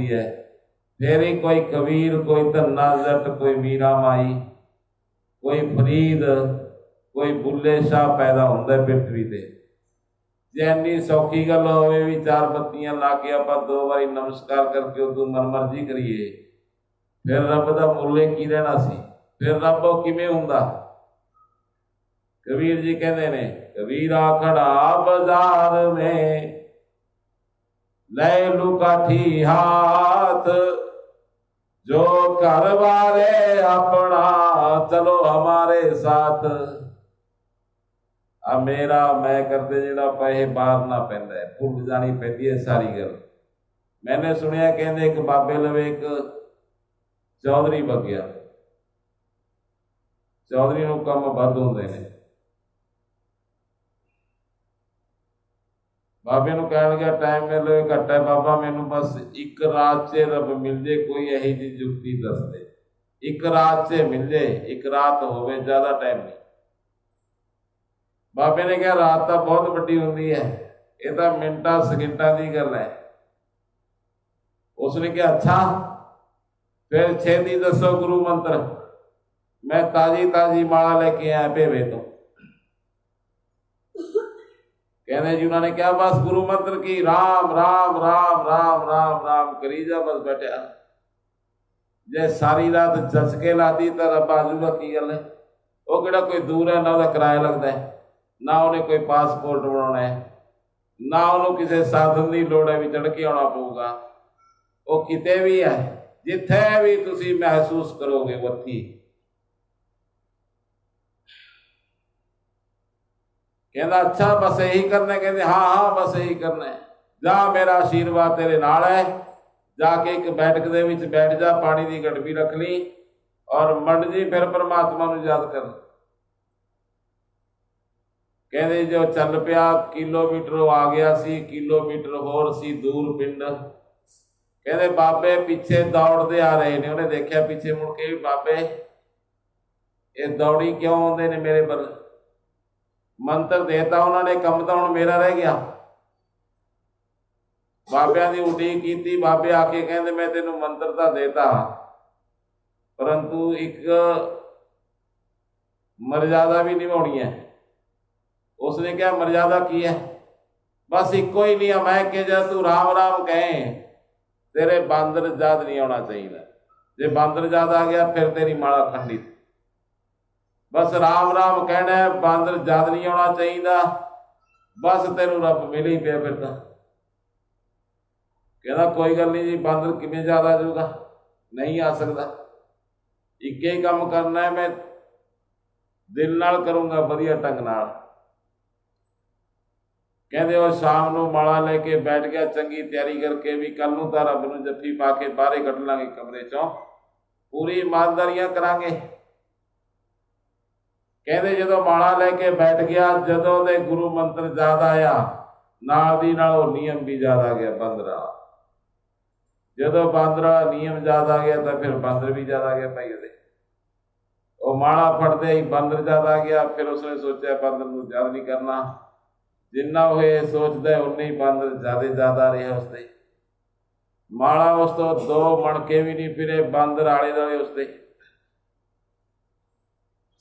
होंदी है, फिर ही कोई कबीर, कोई धन्ना जट, कोई मीरा माई, कोई फरीद, कोई बुल्ले शाह पैदा होंदा है पृथ्वी ते। जे इन्नी सौखी गल होवे भी चार बत्तियां ला के आपां 2 बारी नमस्कार करके उदों मनमर्जी करिए, फिर रब दा मुल्ले की रहना सी? फिर रब किवें हुंदा? कबीर जी कहते ने, कबीरा खड़ा बाजार में ले लू काठी हाथ, जो घर वाले अपना चलो हमारे साथ। आ मेरा मैं करते जिहड़ा पैसे बाहर ना पैंदा है, भुल जानी पैंदी है सारी गल। मैंने सुनिया कहंदे एक बाबे लवे एक चौधरी बग्या, चौधरी नूं कम वध हुंदे ने। बाबे नूं कहण लग्या टाइम मेरे लिए घट है बाबा, मैनू बस एक रात च रब मिल जे, कोई यही जी जुगती दस दे, एक रात च मिल जे, एक रात होवे, ज्यादा टाइम नहीं। बाबे ने कहा रात तो बहुत वड्डी हुंदी है, ये तो मिनटां सकिंटां दी गल है। उसने कहा अच्छा फिर छेती दसो गुरु मंत्र, मैं ताजी ताजी माला लेके आया भेवे तो। कहने जी उन्होंने क्या बस गुरु मंत्र की राम राम राम राम राम राम करी जा बस बैठा। जे सारी रात जच के लाती तो रब आजूगा की गल है? वो किहड़ा कोई दूर है, ना उसका किराया लगता है, ना उन्हें कोई पासपोर्ट बनाना है, ना उन्होंने किसी साधन की लोड़ है भी चढ़ के आना पऊगा। वो किते भी है, जिथे भी तुसी महसूस करोगे वत्थी। कहता अच्छा बस यही करना है? कहते हाँ हाँ बस यही करना है। जा मेरा आशीर्वाद तेरे नाल है, जाके एक बैठक दे विच बैठ जा, पानी की गड़बी रख ली और मंड जी फिर परमात्मा नूं याद कर। कहते जो चल पिया किलोमीटर आ गया सी, किलोमीटर होर सी दूर पिंड। कहते बाबे पीछे दौड़ते आ रहे ने, उन्हें देखा पीछे मुड़ के बाबे ये दौड़ी क्यों आते ने मेरे पर? मंत्र देता उन्होंने, कम तो हुण मेरा रह गया। बाबिया की उडीक की, बाबे आके कहते मैं तेनों मंत्र तो देता परंतु एक मर्यादा भी निभानी है। उसने क्या मर्यादा की है? बस इको ही नहीं मैं कि जब तू राम राम कहे तेरे बांदर जाद नहीं आना चाहिए। जे बांदर जाद आ गया फिर तेरी माला खंडित। बस राम राम कहना है, बांदर जाद नहीं आना चाहिए, बस तेनू रब मिल ही पिया। फिर कहना कोई गल नहीं जी, बांदर किवें जाद आ जाऊगा? नहीं आ सकता। एक ही काम करना है, मैं दिल नाल करूंगा वधिया ढंग नाल। कहते वो शाम को माला लेके बैठ गया, चंगी तैयारी करके भी कल नूं तां रब नूं जफ्फी पा के बाहरे कढ लांगे कमरे चों, पूरी ईमानदारियां करांगे। कहते जो माला लेके बैठ गया, जदों दे गुरु मंत्र याद आया नाल दी नाल वो नियम भी याद आ गया बांदरा। जदों बांदरा नियम याद आ गया तो फिर बांदर भी याद आ गया भाई। वो माला फड़ते ही बांदर याद आ गया। फिर उसने सोचा बांदर नूं याद नहीं करना, जिन्ना वो सोचता है उन्नी बांदर ज्यादा रहा उससे। माला उस तो 2 मणके भी नहीं फिरे, बांदर आले दुआले उससे।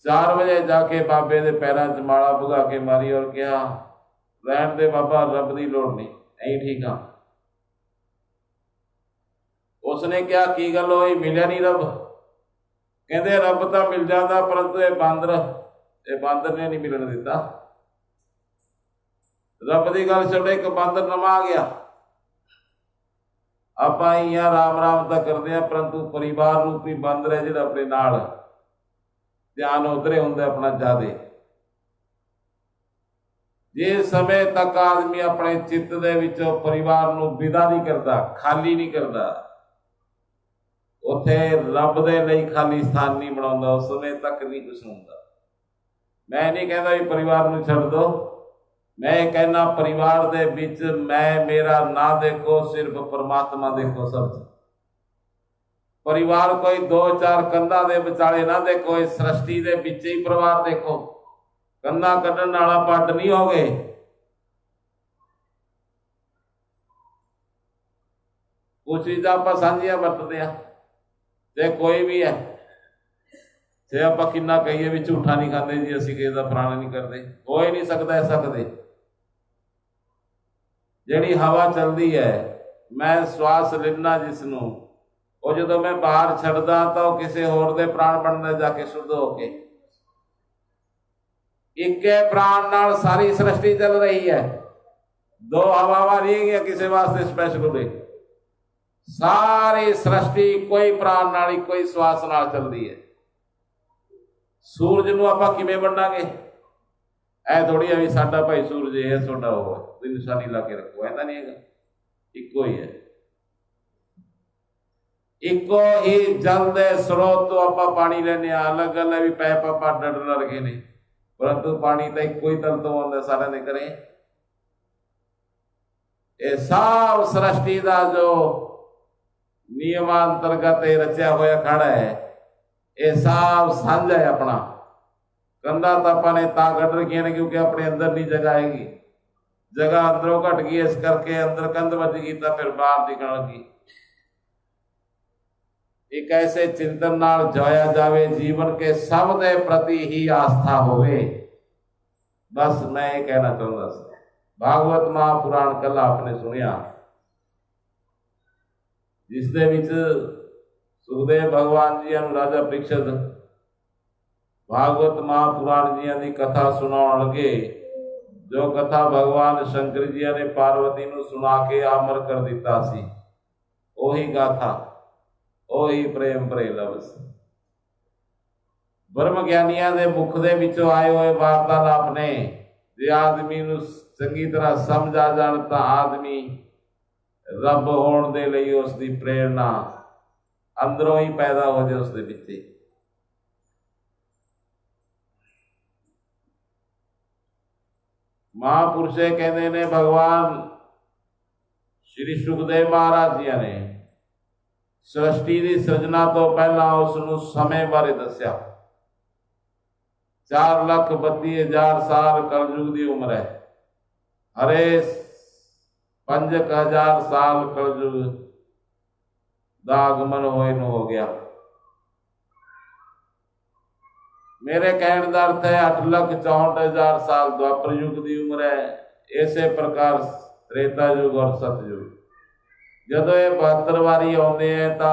4 बजे जाके बाबे दे पैरों च माला भुगा के मारी और कहा रहन दे बाबा, रब की लोड़ नहीं, नहीं ठीक हाँ। उसने क्या की गल होई, मिलिया नहीं रब? कहते रब तो मिल जाता परंतु ये बांदर ने नहीं मिलन दिता। रब की गल छोड़े, एक बांदर नवा आ गया। आप राम राम तो करते हैं परंतु परिवार रूपी बांदर है जो अपने नाल ध्यान उधरे होंगे अपना ज्यादा। जिस समय तक आदमी अपने चित्त दे विचों परिवार नूं विदा नहीं करता, खाली नहीं करता, उथे रब दे लई खाली स्थान नहीं बनाउंदा, उस समय तक नहीं कुछ होंदा। मैं नहीं कहता भी परिवार नूं छड्ड दो, मैं कहना परिवार दे विच मैं मेरा ना देखो, सिर्फ परमात्मा देखो। सब परिवार कोई 2-4 कंधा दे विचाले ना देखो, इस सृष्टि दे विच ही परिवार देखो। कंधा कड्ढण वाला पट नहीं हो गए। कुछ चीज़ां आपां साझियां वरतदे आ, ते कोई भी है, ते आपां किन्ना कहिए भी झूठा नहीं खाते जी, असीं किसे दा फलाना नहीं करते, हो ही नहीं सकदा ऐसा कदे। जिहड़ी हवा चलदी है, मैं श्वास लेना जिसनों, ਉਹ ਜਦੋਂ मैं बाहर छड्डदा ਤਾਂ ਉਹ ਕਿਸੇ ਹੋਰ ਦੇ प्राण ਬਣਦਾ जा के शुद्ध होके। ਇੱਕੇ प्राण नाल सारी सृष्टि चल रही है, दो हवावां नहीं है किसी वास्ते स्पेशल उड़े, सारी सृष्टि कोई प्राण नाल कोई श्वास नाल चलती है। सूरज नूं आपां किवें वंडांगे? ऐ थोड़ी है भी साडा भाई सूरज है ਤੁਹਾਡਾ ਉਹ है, निशानी ला के रखो, ऐसा नहीं है, इक्को ही है। इको ही जल दे स्रोत तो आपां पानी लेने, अलग अलग भी पैप आपां डड लगे ने, परंतु पानी तो इको ही तल तो आउंदा सारे ने करे। ये सब सृष्टि का जो नियमांतर्गत रचा होया खड़ा है, ये सब साझा है अपना। कंधा तो आपां ने तां कट रखियां ने क्योंकि अपने अंदर नहीं जगह आएगी, जगह अंदरों घट गई, इस करके अंदर कंध बच गई तो फिर बाहर दिखण लगी। एक ऐसे चिंतन नाल जोया जावे, जीवन के सब दे प्रति ही आस्था होवे। बस मैं ये कहना चाहता सी। भागवत महापुराण कल आपने सुनिया, जिस दे विच सुखदेव भगवान जी अनु राजा परीक्षित भागवत महापुराण जी की कथा सुनाउण लगे, जो कथा भगवान शंकर जी ने पार्वती नूं सुना के अमर कर दिता सी, ओही गाथा, ओही प्रेम भरे लफ्ज़ ब्रह्म ज्ञानियां दे मुख दे विचों आए हुए वार्तालाप ने, जे आदमी नूं चंगी तरह समझ आ जाण तां आदमी रब होण दे लई उसकी प्रेरणा अंदरों ही पैदा हो जाए उसदे विच। महापुरुषे कहते ने, भगवान श्री सुखदेव महाराज जी ने सृष्टि की सिरजना तो पहला उसनूं समय बारे दस्या। 4,32,000 साल कलयुग की उम्र है, हरे 5,000 साल कलयुग दा आगमन होए नूं हो गया। मेरे कहने का अर्थ है 8,64,000 साल द्वापर युग की उम्र है। इसे प्रकार त्रेता युग और सतयुग, जदों ये 72 वारी आउंदे हैं तो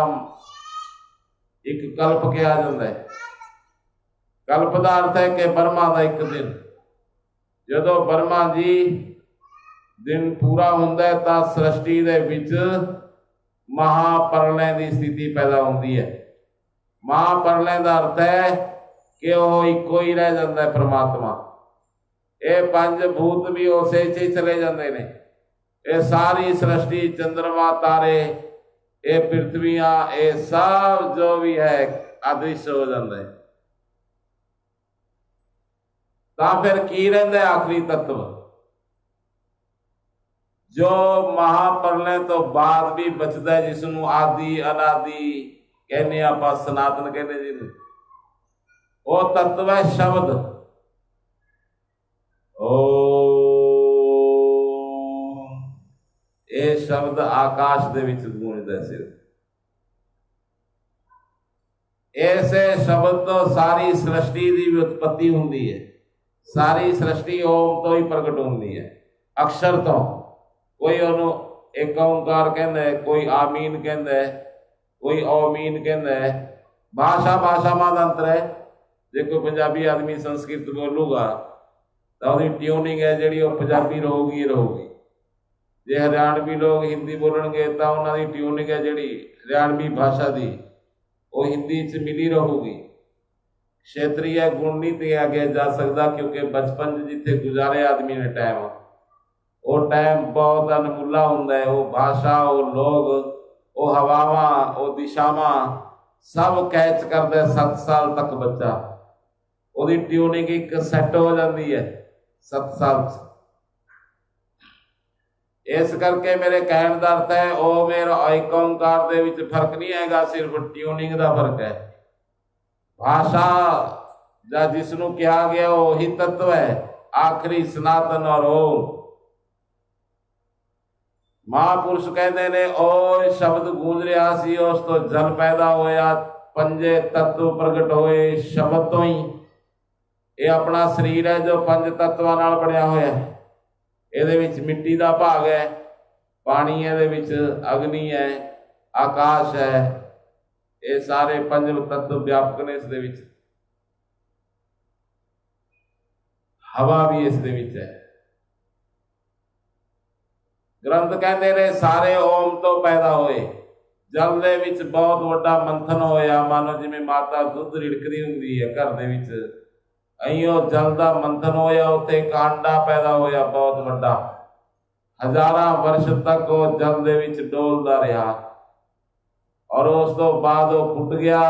एक कल्प कहा जाता है। कल्प का अर्थ है कि ब्रह्मा का एक दिन, जदों ब्रह्मा जी दिन पूरा होंदा है तो सृष्टि दे विच महाप्रलय की स्थिति पैदा होती है। महाप्रलय का अर्थ है कि वह इको ही रह जाता है परमात्मा। ये 5 भूत भी उसे ही चले जाते हैं, ये सारी सृष्टि, चंद्रमा, तारे, ये पृथ्वियां, ये सब जो भी है अदृश्य हो जाता है। तो फिर की रहिंदा है आखिरी तत्व, जो महाप्रलय तो बाद भी बचता है, जिसनों आदि अनादि कहने, आपां सनातन कहने जी, वो तत्व है शब्द। ये शब्द आकाश दे विच गूंजदा सिर्फ। ऐसे शब्द तो सारी सृष्टि की भी उत्पत्ति होती है। सारी सृष्टि ओम तो ही प्रकट होती है, अक्षर तो। कोई उन्होंने एक ओंकार कहता है, कोई आमीन कहता है, कोई ओमीन कहता है। भाषा भाषा में अंतर है। जे कोई पंजाबी आदमी संस्कृत बोलूगा तो उसकी ट्यूनिंग है जी पंजाबी रहूगी रहूगी। जे हरियाणवी लोग हिंदी बोलणगे तो उन्होंने ट्यूनिंग है जी हरियाणवी भाषा की, वो हिंदी च मिली रहूगी। क्षेत्रीय गुण नहीं दिया गया जा सकता, क्योंकि बचपन जिथे गुजारे आदमी ने टाइम, वो टाइम बहुत अनमुला होंदा है। वो भाषा, वो लोग, वो हवावां, वो दिशावां सब कैच करता है। 7 साल तक बच्चा, ਉਹਦੀ ट्यूनिंग एक सैट हो जाती है 7 साल। इस करके मेरे कहने का अर्थ है ओ मेरा एक ओंकार दे विच फर्क नहीं हैगा, सिर्फ ट्यूनिंग का फर्क है। भाषा या जिसनों कहा गया वो ही तत्व है, आखिरी सनातन और ओम। महापुरुष कहते ने ओ शब्द गूंज रहा सी उस तो जल पैदा होया, पंजे तत्व प्रगट होए शब्द तो ही। ये अपना शरीर है जो पंज तत्वां नाल बनिया होया है। ਇਹਦੇ ਵਿੱਚ ਮਿੱਟੀ ਦਾ ਭਾਗ है, पानी ਇਹਦੇ ਵਿੱਚ अग्नि है, आकाश है, ये सारे पंज तत्व व्यापक ने। इसदे विच हवा भी इसदे विच है। ग्रंथ कहते ने सारे ओम तो पैदा होए। जल दे विच बहुत वड्डा मंथन होया, मानो जिवें माता दुੱਧ रिड़कदी हुंदी है घर दे विच, अईओ जल दा मंथन होया, उत्थे कांडा पैदा होया बहुत वड्डा। हजारां वर्ष तक वो जल दे विच डोलदा रहा और उस तो बाद वो फुट गया।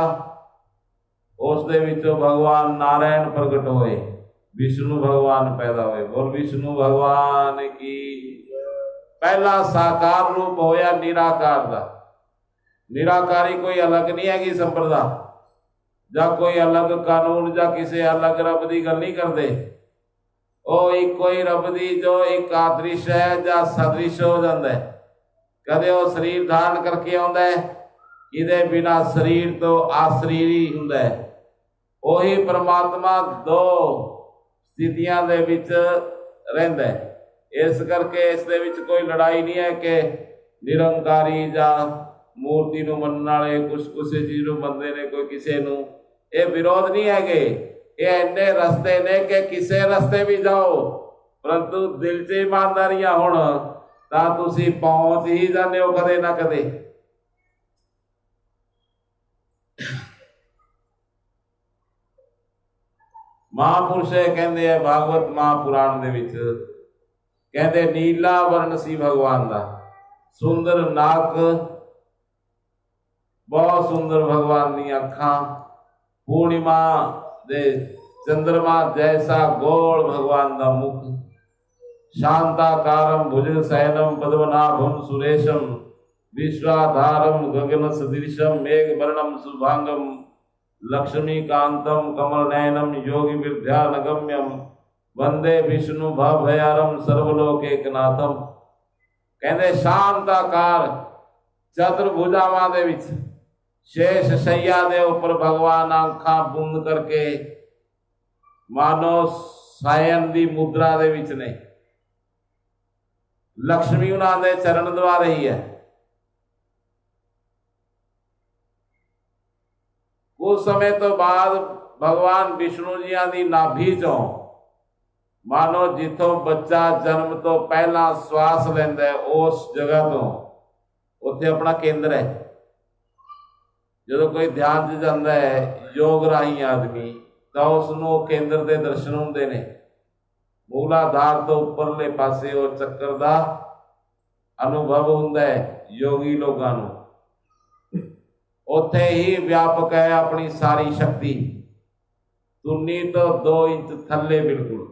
उस दे विचों भगवान नारायण प्रगट होए, विष्णु भगवान पैदा होए। बोल विष्णु भगवान की। पहला साकार रूप होया निराकार दा। निराकारी कोई अलग नहीं हैगी संप्रदा, ਜਾਂ कोई अलग कानून ਜਾਂ किसी अलग रब की गल नहीं करते। वो एक कोई रब की जो एक आदृश है ਜਾਂ सदृश हो जाता है। कदे वो शरीर धारण करके आउंदा है, इहदे बिना शरीर तो आशरीर ही हुंदा है। ਉਹੀ परमात्मा दो स्थितियां दे विच रहिंदा है। इस करके इस दे विच कोई लड़ाई नहीं है कि निरंकारी ਜਾਂ मूर्ति नूं मनण वाले कुछ किसी चीज़ नूं मनदे ने, कोई किसी नूं। ये विरोध नहीं है। ये इन्ने रस्ते ने कि किसी रस्ते भी जाओ, परंतु दिल च ईमानदारियां होण तां तुसीं पहुंच ही जांदे हो कदे ना कदे। महापुरुष कहंदे है भागवत महापुराण दे विच, कहंदे नीला वर्ण सी भगवान दा, सुंदर नाक, बहुत सुंदर भगवान दी अखां, पूर्णिमा दे चंद्रमा जैसा गोल भगवान दा मुख, शांताकारम भुजग शयनम पद्मनाभम सुरेशम, विश्वाधारम गगन सदृशम, मेघ वर्णम शुभांगम, लक्ष्मीकांतम कमल नयनम, योगी विद्यानगम्यम, वंदे विष्णु भवभयारम सर्वलोकैकनाथम। कहंदे शांताकार चतुर्भुजावां दे विच शेष शैया दे उपर भगवान आंखां बंद करके मानो सायन दी मुद्रा दे विच ने। लक्ष्मी उन्हां दे चरण दवा रही है। कुछ समय तो बाद भगवान विष्णु जियां दी नाभि चों मानो जिथों बच्चा जन्म तो पहला श्वास लैंदा है, उस जगह तो उत्थे अपना केंद्र है। जो कोई ध्यान च जाता है योग राही आदमी, तो उसनों केंद्र के दर्शन होंदे ने। मूलाधार तो उपरले पासे वो चक्कर का अनुभव हुंदा है योगी लोगों नूं। उत्थे ही व्यापक है अपनी सारी शक्ति, तुन्नी तो 2 इंच थले बिल्कुल।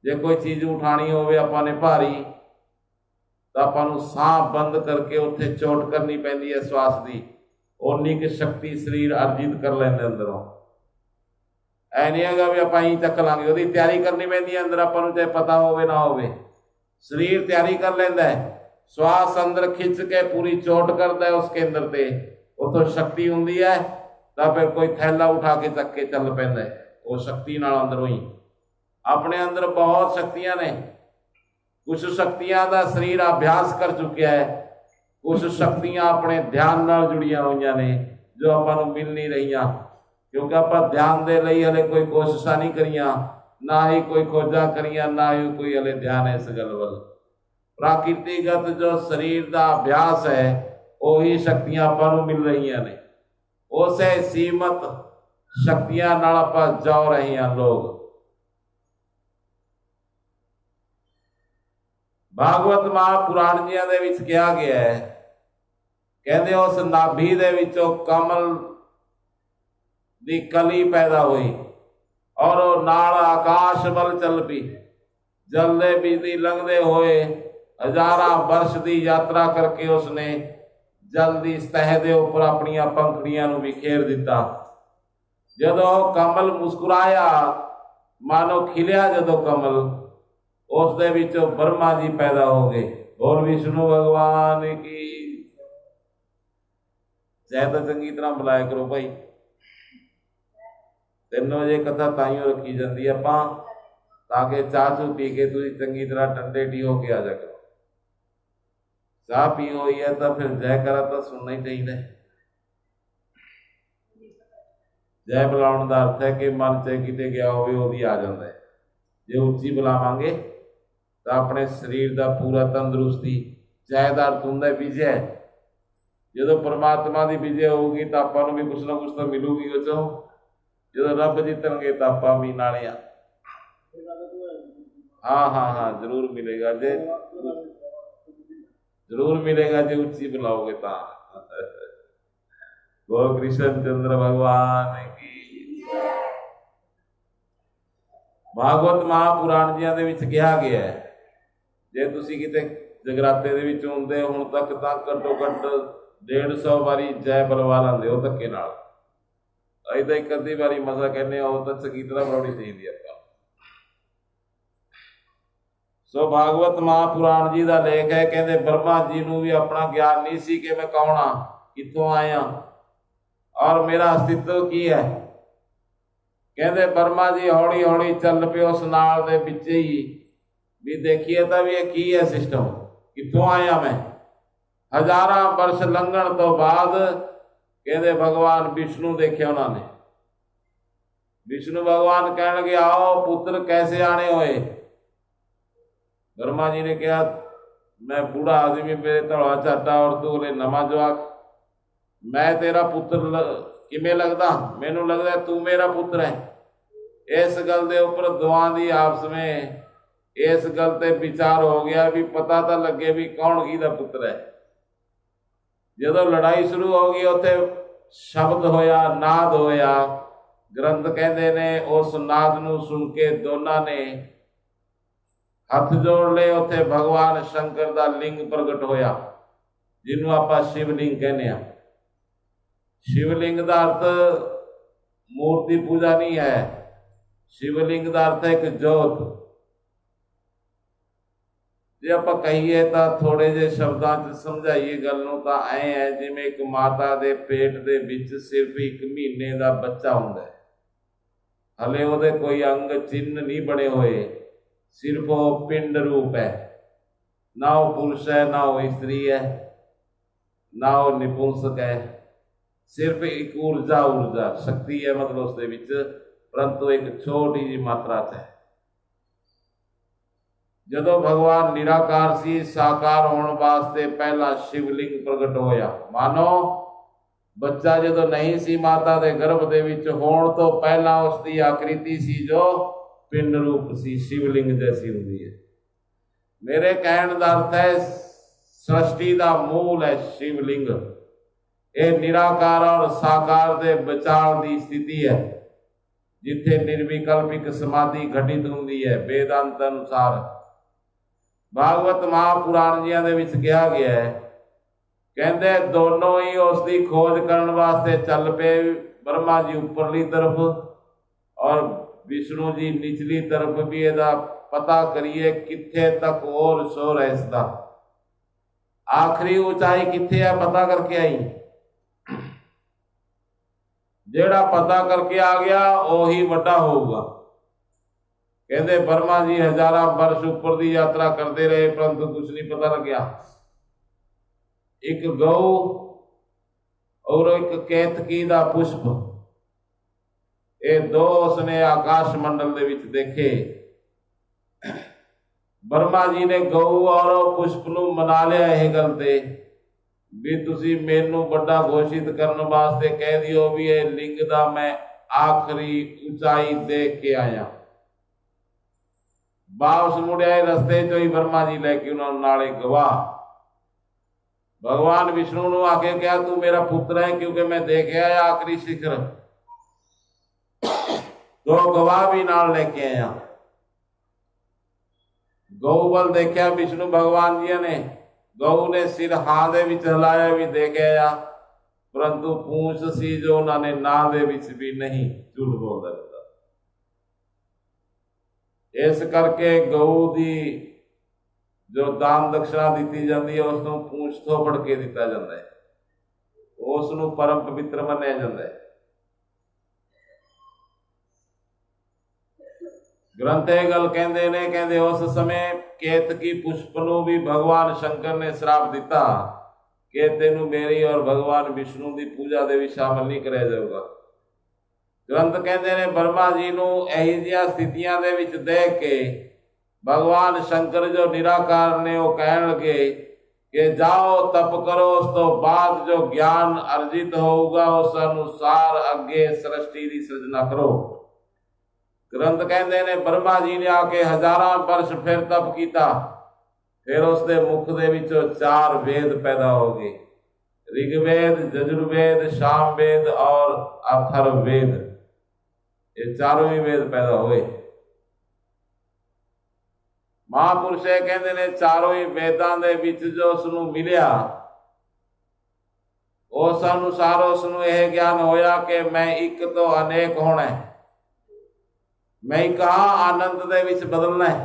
जे कोई चीज़ उठानी होवे आपां ने भारी, तो आपां साह बंद करके उत्थे चोट करनी पैंदी है श्वास की, उन्नी की शक्ति शरीर अर्जित कर लैंदे अंदरों। ऐ नहीं है भी आपां ही चक लांगे, उसकी तैयारी करनी पैंदी है अंदर, आपां नूं चाहे पता होवे ना होवे। शरीर तैयारी कर लैंदा है, श्वास अंदर खिंच के पूरी चोट करता है उस केंद्र से, उतों शक्ति हुंदी है, तो फिर कोई थैला उठा के चक के चल पैंदा है। वो शक्ति नाल अंदरों ही अपने अंदर बहुत शक्तियां ने। कुछ शक्तियां का शरीर अभ्यास कर चुका है, कुछ शक्तियां अपने ध्यान नाल जुड़िया हुई ने जो आपां मिल नहीं रही, क्योंकि आप ध्यान दे लई हले कोई कोशिशा नहीं करिया, ना ही कोई खोजा करिया, ना ही कोई हले ध्यान है इस गल वल। प्राकृतिगत जो शरीर का अभ्यास है वही शक्तियां आपां मिल रही ने। उसे सीमित शक्तियां नाल आपां जा रहे हैं लोग। भागवत महापुराण जियां दे विच कहा गया है, कहते उस नाभि दे विचों कमल दी कली पैदा हुई और नाल आकाश वल चल पी। जल दे बिजली लंघदे होए हजारां वर्ष की यात्रा करके उसने जल की सतह के उपर अपन पंखड़ियां नूं बिखेर दिता। जदों कमल मुस्कुराया, मानो खिलिया जदों कमल, उस दे विचों ब्रह्मा जी पैदा हो गए। बोल विष्णु भगवान की जय। तो चंगी तरह बुलाया करो भाई। 3 ਵਜੇ कथा ताइयों रखी जाती है ਆਪਾਂ ताकि चाह चू पी के तुम चंगी तरह ठंडे टी हो के आ जा करो। चाह पी हुई है तो फिर जय करा तो सुनना ही चाहिए। जय बुलाने का अर्थ है कि मन च किते गया होवे वो भी आ जाता है। जो उच्ची बुलावांगे तो अपने शरीर का पूरा तंदुरुस्ती। जय का अर्थ होंगे विजय। जो परमात्मा की विजय होगी तो आपको भी कुछ ना कुछ तो मिलूगी वो चो। जो रब जीतणगे तो आप भी नाले। हाँ हाँ हाँ जरूर मिलेगा जे, जरूर मिलेगा जे उच्ची बुलाओगे तो। गो कृष्ण चंद्र भगवान की। भागवत महापुराण जियां दे विच कहा गया है जे तुसी किते जगराते दे विच हुंदे हुण तक तां घट्टो घट्ट 150 वारी जय बुलवा लैंदे हो धक्के नाल। अज तो एक अद्धी बारी मसा कहने हो तो चंगी तरह बुलानी चाहिए आपां। सो भागवत महापुराण जी का लेख है। कहते ब्रह्मा जी नूं भी अपना ज्ञान नहीं सी कि मैं कौन हाँ, कितों आया और मेरा अस्तित्व की है। कहते ब्रह्मा जी हौली हौली चल पे उस नाल दे विच ही भी देखिए तो भी की है सिस्टम, कितों आया मैं। 1000 वर्ष लंघण तो बाद कहते भगवान विष्णु देखे उन्होंने। विष्णु भगवान कह लगे आओ पुत्र कैसे आने होए। ब्रह्मा जी ने कहा मैं बूढ़ा आदमी, मेरे तड़ा चाटा और तू बोले नवा जवाक। मैं तेरा पुत्र किमें लगदा? मैनू लगदा तू मेरा पुत्र है। इस गल दे उपर दोवां दी आपस में इस गल ते विचार हो गया भी पता तो लगे भी कौन किहदा पुत्र है। जदों लड़ाई शुरू हो गई उत्थे शब्द होया, नाद होया। ग्रंथ कहते ने उस नाद नूं सुन के दोनों ने हथ जोड़ ले। उत्थे भगवान शंकर का लिंग प्रगट होया जिन्हों आपां शिवलिंग कहने। शिवलिंग का अर्थ मूर्ति पूजा नहीं है। शिवलिंग का अर्थ है एक जोत। जे आप कहीए तो थोड़े जे शब्दों च समझाइए गल नूं तां ऐ है जिवें एक माता दे पेट दे विच सिर्फ 1 महीने का बच्चा हुंदा है। हले उहदे कोई अंग चिन्ह नहीं बने हुए, सिर्फ वो पिंड रूप है। ना वो पुरुष है, ना वो स्त्री है, ना वो निपुंसक है। सिर्फ एक ऊर्जा शक्ति है मतलब उसके विच, परंतु एक छोटी जी मात्रा च है। जदों भगवान निराकार सी, साकार होने वास्ते पहला शिवलिंग प्रगट होया। मानो बच्चा जदों नहीं सी माता दे गर्भ दे विच होण तो पहला उसकी आकृति सी जो पिंड रूप सी, शिवलिंग जैसी हुंदी है। मेरे कहण दा अर्थ है सृष्टि का मूल है शिवलिंग। ये निराकार और साकार दे विचार की स्थिति है जिथे निर्विकल्पिक समाधि घटित हुंदी है। वेदांत अनुसार भागवत महापुराण जियां दे विच कहा गया है। कहते दोनों ही उसकी खोज करने वास्ते चल पे। ब्रह्मा जी उपरली तरफ और विष्णु जी निचली तरफ भी ਇਹਦਾ पता करिए किथे तक और शोर है इसका। आखिरी ऊंचाई किथे है पता करके आई। जेड़ा पता करके आ गया वही वड्डा होगा। कहते ब्रह्मा जी 1000 वर्ष ऊपर की यात्रा करते रहे परंतु कुछ नहीं पता लग्या। एक गौ और एक केतकी का पुष्प, ये दो उसने आकाश मंडल दे विच देखे। ब्रह्मा जी ने गौ और पुष्प नूं मना लिया यह गल ते भी तुसी मैनू बड़ा घोषित करने वास्ते कह दियो भी ये लिंग दा मैं आखिरी ऊंचाई देख के आया। वापस मुड़िया रस्ते चो ही ब्रह्मा जी लैके उन्होंने नाले गवाह भगवान विष्णु ने आके कहा तू मेरा पुत्र है क्योंकि मैं देख आया आखिरी शिखर। दो गवाह भी नाल लेके आया। गौ बल देखा विष्णु भगवान जी ने। गौ ने सिर हां दे विच हिलाया भी देख आया परंतु पूंछ सी जो उन्होंने ना दे विच भी नहीं, झूठ बोलता रहता। इस करके गौ दी जो दान दक्षिणा दी जाती है उसनों पूछ थोपड़ के दिता जाता है, उसनों परम पवित्र मनाया जाता है। ग्रंथ ਇਹ ਗੱਲ ਕਹਿੰਦੇ ਨੇ, ਕਹਿੰਦੇ ਉਸ ਸਮੇਂ केतकी पुष्प ਨੂੰ भी भगवान शंकर ने श्राप दिता कि तेनू मेरी और भगवान विष्णु की पूजा दे भी शामिल नहीं कराया जाऊगा। ग्रंथ कहते ने ब्रह्मा जी ਨੂੰ ਇਹੀ ਜਿਹੀਆਂ ਸਥਿਤੀਆਂ ਦੇ ਵਿੱਚ ਦੇਖ ਕੇ भगवान शंकर जो निराकार ने वो कहन लगे कि जाओ तप करो, उस तो बाद जो ज्ञान अर्जित होगा उस अनुसार अगे सृष्टि की सिरजना करो। ग्रंथ कहते ने ब्रह्मा जी ने आके हजारां वर्ष फिर तप किया, फिर उसके मुख दे विचों 4 वेद पैदा हो गए, ऋग्वेद, यजुर्वेद, सामवेद और अथर्ववेद। ये चारों ही वेद पैदा हुए। महापुरुष कहते ने चारों ही वेदां दे विच जो उसनूं मिलिया उस अनुसार उसनूं यह ज्ञान होया कि मैं एक तो अनेक होना है, मैं कहा आनंद दे विच बदलना है।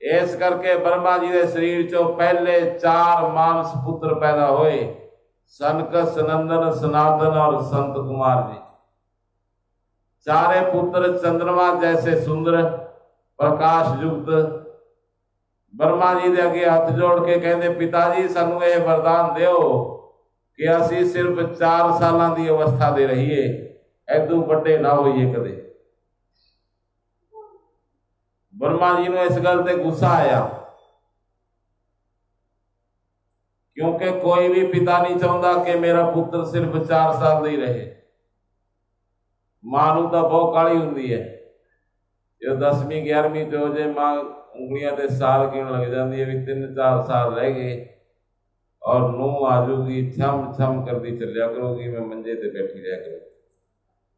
इस करके ब्रह्मा जी के शरीर चो पहले 4 मानस पुत्र पैदा हुए, सनक, सनंदन, सनातन और संत कुमार जी। चारे पुत्र चंद्रमा जैसे सुंदर प्रकाश युक्त। ब्रह्मा जी दे अगे हाथ जोड़ के कहते पिताजी सानू यह वरदान दिओ कि असी सिर्फ 4 सालां दी अवस्था दे रहीए, ऐदू बड़े ना होइए कदे। ब्रह्मा जी ने इस गल ते गुस्सा आया, क्योंकि कोई भी पिता नहीं चाहता कि मेरा पुत्र सिर्फ 4 साल ही रहे। मां नूं तां बहुत काली हुंदी है, जो 10वीं 11वीं च हो जाए मां उंगलियां ते साल गिन लग जाती है भी 3-4 साल रह गए और नूं आ जाऊगी, छम छम करती चलिया करूगी, मैं मंजे ते बैठी रहा करूँ।